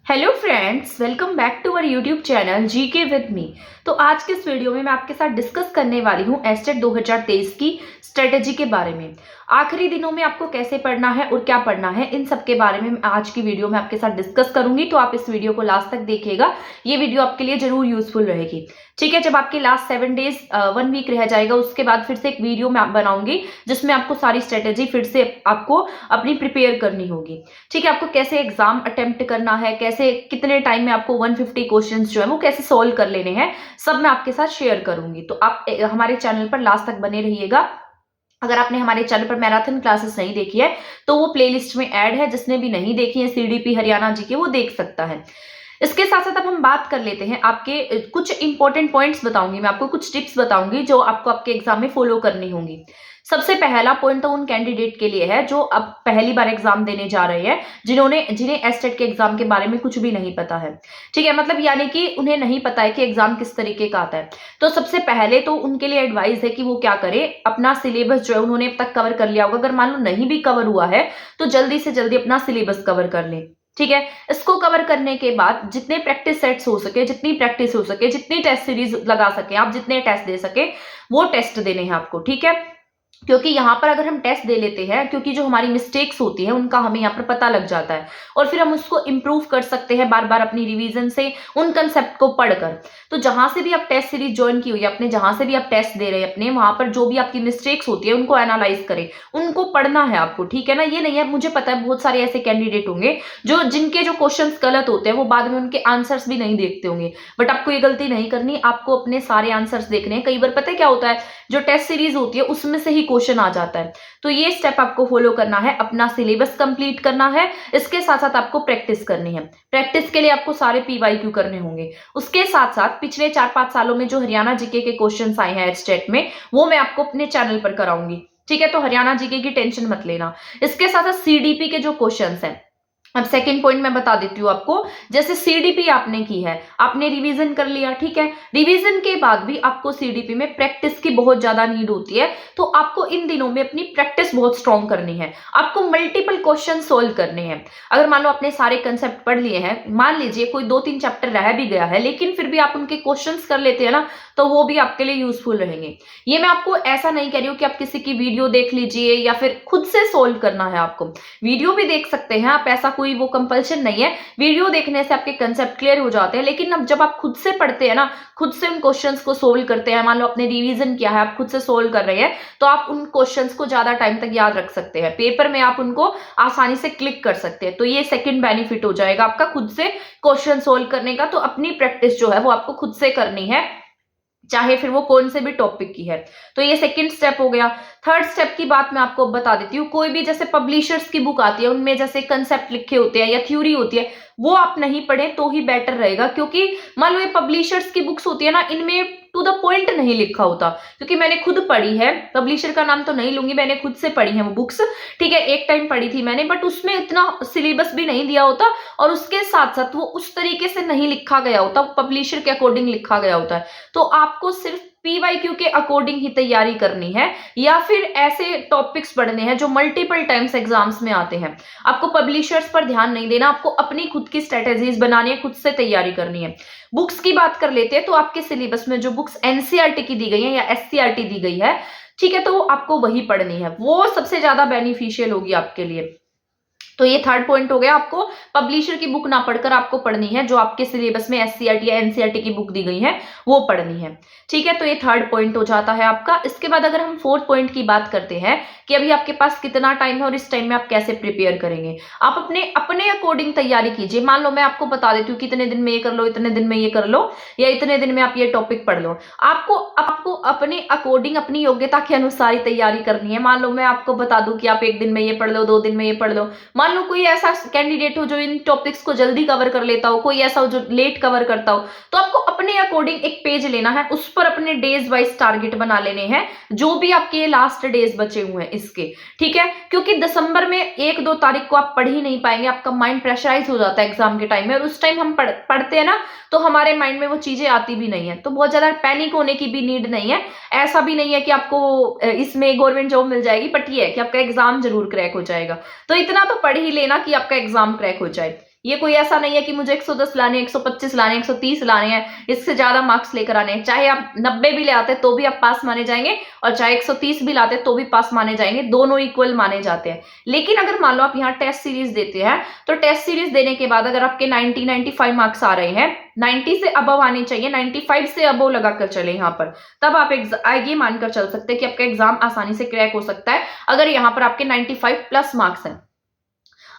Hello friends, welcome back to our YouTube channel GK with me. तो आज के इस वीडियो में मैं आपके साथ डिस्कस करने वाली हूँ एस्टेट 2023 की स्ट्रेटेजी के बारे में। आखिरी दिनों में आपको कैसे पढ़ना है और क्या पढ़ना है, इन सब के बारे में आज की वीडियो में आपके साथ डिस्कस करूंगी। तो आप इस वीडियो को लास्ट तक देखिएगा, ये वीडियो आपके लिए जरूर यूजफुल रहेगी। ठीक है, जब आपके लास्ट 7 डेज 1 वीक रह जाएगा, उसके बाद फिर से एक वीडियो मैं बनाऊंगी जिसमें आपको सारी स्ट्रेटेजी फिर से आपको अपनी प्रिपेयर करनी होगी। ठीक है, आपको कैसे एग्जाम अटेम्प्ट करना है, कैसे कितने टाइम में आपको 150 क्वेश्चंस जो है वो कैसे सोल्व कर लेने हैं, सब मैं आपके साथ शेयर करूंगी। तो आप हमारे चैनल पर लास्ट तक बने रहिएगा। अगर आपने हमारे चैनल पर मैराथन क्लासेस नहीं देखी है तो वो प्लेलिस्ट में ऐड है, जिसने भी नहीं देखी है सीडीपी हरियाणा जी के, वो देख सकता है। इसके साथ साथ अब हम बात कर लेते हैं, आपके कुछ इंपॉर्टेंट पॉइंट्स बताऊंगी मैं आपको, कुछ टिप्स बताऊंगी जो आपको आपके एग्जाम में फॉलो करनी होंगी। सबसे पहला पॉइंट तो उन कैंडिडेट के लिए है जो अब पहली बार एग्जाम देने जा रहे हैं, जिन्हें एस्टेट के एग्जाम के बारे में कुछ भी नहीं पता है। ठीक है, मतलब यानी कि उन्हें नहीं पता है कि एग्जाम किस तरीके का आता है। तो सबसे पहले तो उनके लिए एडवाइस है कि वो क्या करे, अपना सिलेबस जो है उन्होंने अब तक कवर कर लिया होगा, अगर मान लो नहीं भी कवर हुआ है तो जल्दी से जल्दी अपना सिलेबस कवर कर ले। ठीक है, इसको कवर करने के बाद जितने प्रैक्टिस सेट्स हो सके, जितनी प्रैक्टिस हो सके, जितनी टेस्ट सीरीज लगा सके आप, जितने टेस्ट दे सके वो टेस्ट देने हैं आपको। ठीक है, क्योंकि यहाँ पर अगर हम टेस्ट दे लेते हैं, क्योंकि जो हमारी मिस्टेक्स होती है उनका हमें यहाँ पर पता लग जाता है और फिर हम उसको इम्प्रूव कर सकते हैं बार बार अपनी रिवीजन से, उन कंसेप्ट को पढ़कर। तो जहां से भी आप टेस्ट सीरीज ज्वाइन की हुई है अपने, जहां से भी आप टेस्ट दे रहे हैं अपने, वहां पर जो भी आपकी मिस्टेक्स होती है उनको एनालाइज करें, उनको पढ़ना है आपको। ठीक है ना, ये नहीं है, मुझे पता है बहुत सारे ऐसे कैंडिडेट होंगे जिनके जो क्वेश्चन गलत होते हैं वो बाद में उनके आंसर्स भी नहीं देखते होंगे, बट आपको ये गलती नहीं करनी, आपको अपने सारे आंसर्स देखने हैं। कई बार पता है क्या होता है, जो टेस्ट सीरीज होती है उसमें से ही क्वेश्चन आ जाता है। तो ये स्टेप आपको फॉलो करना है, अपना सिलेबस कंप्लीट करना है, इसके साथ साथ आपको प्रैक्टिस करनी है। प्रैक्टिस के लिए आपको सारे पीवाईक्यू करने होंगे। उसके साथ साथ पिछले 4-5 सालों में जो हरियाणा जीके के क्वेश्चंस आए हैं स्टेट में, वो मैं आपको अपने चैनल पर कराऊंगी। ठीक है, तो हरियाणा जीके की टेंशन मत लेना। इसके साथ साथ सीडीपी के जो क्वेश्चंस हैं, अब सेकंड पॉइंट मैं बता देती हूँ आपको। जैसे सीडीपी आपने की है, आपने रिवीजन कर लिया, ठीक है, रिवीजन के बाद भी आपको सीडीपी में प्रैक्टिस की बहुत ज्यादा नीड होती है। तो आपको इन दिनों में अपनी प्रैक्टिस बहुत स्ट्रॉन्ग करनी है, आपको मल्टीपल क्वेश्चन सोल्व करने हैं। अगर मान लो आपने सारे कंसेप्ट पढ़ लिए हैं, मान लीजिए कोई 2-3 चैप्टर रह भी गया है, लेकिन फिर भी आप उनके क्वेश्चंस कर लेते हैं ना, तो वो भी आपके लिए यूजफुल रहेंगे। ये मैं आपको ऐसा नहीं कह रही हूँ कि आप किसी की वीडियो देख लीजिए या फिर खुद से सोल्व करना है आपको। वीडियो भी देख सकते हैं आप, ऐसा कोई वो कंपल्शन नहीं है, वीडियो देखने से आपके कंसेप्ट क्लियर हो जाते हैं। लेकिन अब जब आप खुद से पढ़ते हैं ना, खुद से उन क्वेश्चंस को सोल्व करते हैं, मान लो आपने रिवीजन किया है, आप खुद से सोल्व कर रहे हैं, तो आप उन क्वेश्चंस को ज्यादा टाइम तक याद रख सकते हैं, पेपर में आप उनको आसानी से क्लिक कर सकते हैं। तो ये सेकंड बेनिफिट हो जाएगा आपका खुद से क्वेश्चन सोल्व करने का। तो अपनी प्रैक्टिस जो है वो आपको खुद से करनी है, चाहे फिर वो कौन से भी टॉपिक की है। तो ये सेकंड स्टेप हो गया। थर्ड स्टेप की बात मैं आपको बता देती हूँ। कोई भी जैसे पब्लिशर्स की बुक आती है, उनमें जैसे कंसेप्ट लिखे होते हैं या थ्योरी होती है, वो आप नहीं पढ़ें तो ही बेटर रहेगा। क्योंकि मान लो ये पब्लिशर्स की बुक्स होती है ना, इनमें टू द पॉइंट नहीं लिखा होता। क्योंकि मैंने खुद पढ़ी है, पब्लिशर का नाम तो नहीं लूंगी, मैंने खुद से पढ़ी है वो बुक्स। ठीक है, एक टाइम पढ़ी थी मैंने, बट उसमें इतना सिलेबस भी नहीं दिया होता और उसके साथ साथ वो उस तरीके से नहीं लिखा गया होता, पब्लिशर के अकॉर्डिंग लिखा गया होता है। तो आपको सिर्फ पीवाईक्यू के अकॉर्डिंग ही तैयारी करनी है, या फिर ऐसे टॉपिक्स पढ़ने हैं जो मल्टीपल टाइम्स एग्जाम्स में आते हैं। आपको पब्लिशर्स पर ध्यान नहीं देना, आपको अपनी खुद की स्ट्रेटेजीज बनानी है, खुद से तैयारी करनी है। बुक्स की बात कर लेते हैं, तो आपके सिलेबस में जो बुक्स एनसीईआरटी की दी गई है या एससीईआरटी दी गई है, ठीक है, तो आपको वही पढ़नी है, वो सबसे ज्यादा बेनिफिशियल होगी आपके लिए। तो ये थर्ड पॉइंट हो गया, आपको पब्लिशर की बुक ना पढ़कर आपको पढ़नी है जो आपके सिलेबस में एससीईआरटी या एनसीईआरटी की बुक दी गई है, वो पढ़नी है। ठीक है, तो ये थर्ड पॉइंट हो जाता है आपका। इसके बाद अगर हम फोर्थ पॉइंट की बात करते हैं कि अभी आपके पास कितना टाइम है और इस टाइम में आप कैसे प्रिपेयर करेंगे, आप अपने अकॉर्डिंग तैयारी कीजिए। मान लो मैं आपको बता देती हूँ कि इतने दिन में ये कर लो, इतने दिन में ये कर लो, या इतने दिन में आप ये टॉपिक पढ़ लो। आपको अपने अकॉर्डिंग, अपनी योग्यता के अनुसार ही तैयारी करनी है। मान लो मैं आपको बता दूं कि आप 1 दिन में ये पढ़ लो, 2 दिन में ये पढ़ लो। मान लो कोई ऐसा कैंडिडेट हो जो इन टॉपिक्स को जल्दी कवर कर लेता हो, कोई ऐसा हो जो लेट कवर करता हो, तो आपको अपने अकॉर्डिंग एक पेज लेना है, उस पर अपने डेज वाइज टारगेट बना लेने हैं, जो भी आपके लास्ट डेज बचे हुए हैं इसके। ठीक है, क्योंकि दिसंबर में 1-2 तारीख को आप पढ़ ही नहीं पाएंगे, आपका माइंड प्रेशराइज हो जाता है एग्जाम के टाइम में, और उस टाइम हम पढ़ते हैं ना, तो हमारे माइंड में वो चीजें आती भी नहीं है। तो बहुत ज्यादा पैनिक होने की भी नीड नहीं है। ऐसा भी नहीं है कि आपको इसमें गवर्नमेंट जॉब मिल जाएगी, बट ये है कि आपका एग्जाम जरूर क्रैक हो जाएगा। तो इतना तो पढ़ ही लेना कि आपका एग्जाम क्रैक हो जाए। ये कोई ऐसा नहीं है कि मुझे 110 लाने, 125 लाने, 130 लाने हैं, इससे ज्यादा मार्क्स लेकर आने हैं। चाहे आप 90 भी ले आते तो भी आप पास माने जाएंगे, और चाहे 130 भी लाते तो भी पास माने जाएंगे, दोनों इक्वल माने जाते हैं। लेकिन अगर मान लो आप यहाँ टेस्ट सीरीज देते हैं, तो टेस्ट सीरीज देने के बाद अगर आपके 90-95 मार्क्स आ रहे हैं, 90 से अबव आने चाहिए, 95 से अबव लगाकर चले यहाँ पर, तब आप ये मानकर चल सकते हैं कि आपका एग्जाम आसानी से क्रैक हो सकता है, अगर यहाँ पर आपके 95 प्लस मार्क्स हैं।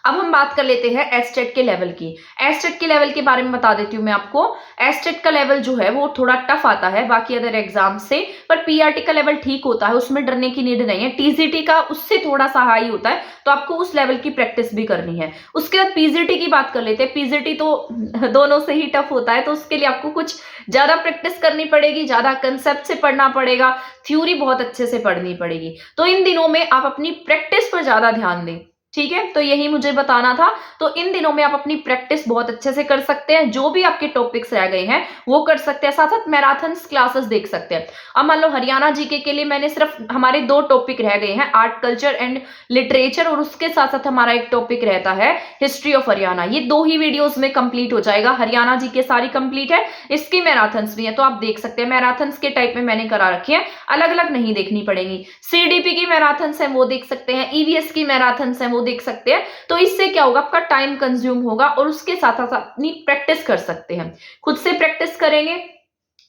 अब हम बात कर लेते हैं एस्टेट के लेवल की। एस्टेट के लेवल के बारे में बता देती हूँ मैं आपको। एस्टेट का लेवल जो है वो थोड़ा टफ आता है बाकी अदर एग्जाम से, पर पीआरटी का लेवल ठीक होता है, उसमें डरने की नीड नहीं है। टीजीटी का उससे थोड़ा सा हाई होता है, तो आपको उस लेवल की प्रैक्टिस भी करनी है। उसके बाद पीजीटी की बात कर लेते हैं। पीजीटी तो दोनों से ही टफ होता है, तो उसके लिए आपको कुछ ज्यादा प्रैक्टिस करनी पड़ेगी, ज्यादा कंसेप्ट से पढ़ना पड़ेगा, थ्योरी बहुत अच्छे से पढ़नी पड़ेगी। तो इन दिनों में आप अपनी प्रैक्टिस पर ज्यादा ध्यान दें, ठीक है। तो यही मुझे बताना था। तो इन दिनों में आप अपनी प्रैक्टिस बहुत अच्छे से कर सकते हैं, जो भी आपके टॉपिक्स रह गए हैं वो कर सकते हैं, साथ साथ मैराथन्स क्लासेस देख सकते हैं। अब मान लो हरियाणा जीके के लिए मैंने सिर्फ हमारे 2 टॉपिक रह गए हैं, आर्ट कल्चर एंड लिटरेचर, और उसके साथ साथ हमारा एक टॉपिक रहता है हिस्ट्री ऑफ हरियाणा। ये 2 ही वीडियोज में कंप्लीट हो जाएगा। हरियाणा जीके सारी कंप्लीट है, इसकी मैराथन्स भी है, तो आप देख सकते हैं। मैराथन्स के टाइप में मैंने करा रखी है, अलग अलग नहीं देखनी पड़ेगी। सीडीपी की मैराथन्स है वो देख सकते हैं, ईवीएस की मैराथन्स है वो देख सकते हैं। तो इससे क्या होगा, आपका टाइम कंज्यूम होगा, और उसके साथ साथ अपनी प्रैक्टिस कर सकते हैं। खुद से प्रैक्टिस करेंगे,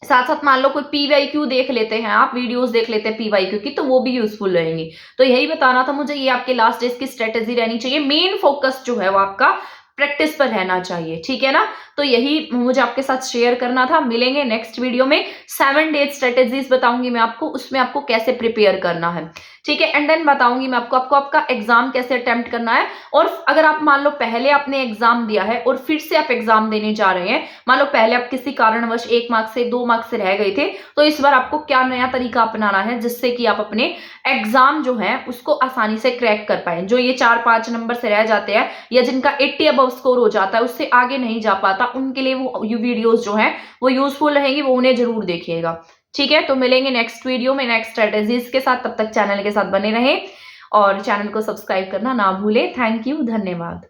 साथ साथ मान लो कोई पीवाईक्यू देख लेते हैं, आप वीडियोस देख लेते हैं पीवाईक्यू की, तो वो भी यूजफुल रहेंगी। तो यही बताना था मुझे, ये आपके लास्ट डेज की स्ट्रेटेजी रहनी चाहिए। मेन फोकस जो है वो आपका प्रैक्टिस पर रहना चाहिए, ठीक है ना। तो यही मुझे आपके साथ शेयर करना था। मिलेंगे नेक्स्ट वीडियो में। 7 डेज स्ट्रेटेजीज बताऊंगी मैं आपको, उसमें आपको कैसे प्रिपेयर करना है, ठीक है। एंड देन बताऊंगी मैं आपको आपका एग्जाम कैसे अटेम्प्ट करना है। और अगर आप मान लो पहले आपने एग्जाम दिया है और फिर से आप एग्जाम देने जा रहे हैं, मान लो पहले आप किसी कारणवश 1 मार्क से 2 मार्क से रह गए थे, तो इस बार आपको क्या नया तरीका अपनाना है जिससे कि आप अपने एग्जाम जो है उसको आसानी से क्रैक कर पाए। जो ये 4-5 नंबर से रह जाते हैं, या जिनका 80 अबव स्कोर हो जाता है, उससे आगे नहीं जा पाता, उनके लिए वो वीडियोस जो हैं वो यूजफुल रहेंगी, वो उन्हें जरूर देखिएगा, ठीक है। तो मिलेंगे नेक्स्ट वीडियो में नेक्स्ट स्ट्रेटेजीज के साथ। तब तक चैनल के साथ बने रहें और चैनल को सब्सक्राइब करना ना भूलें। थैंक यू, धन्यवाद।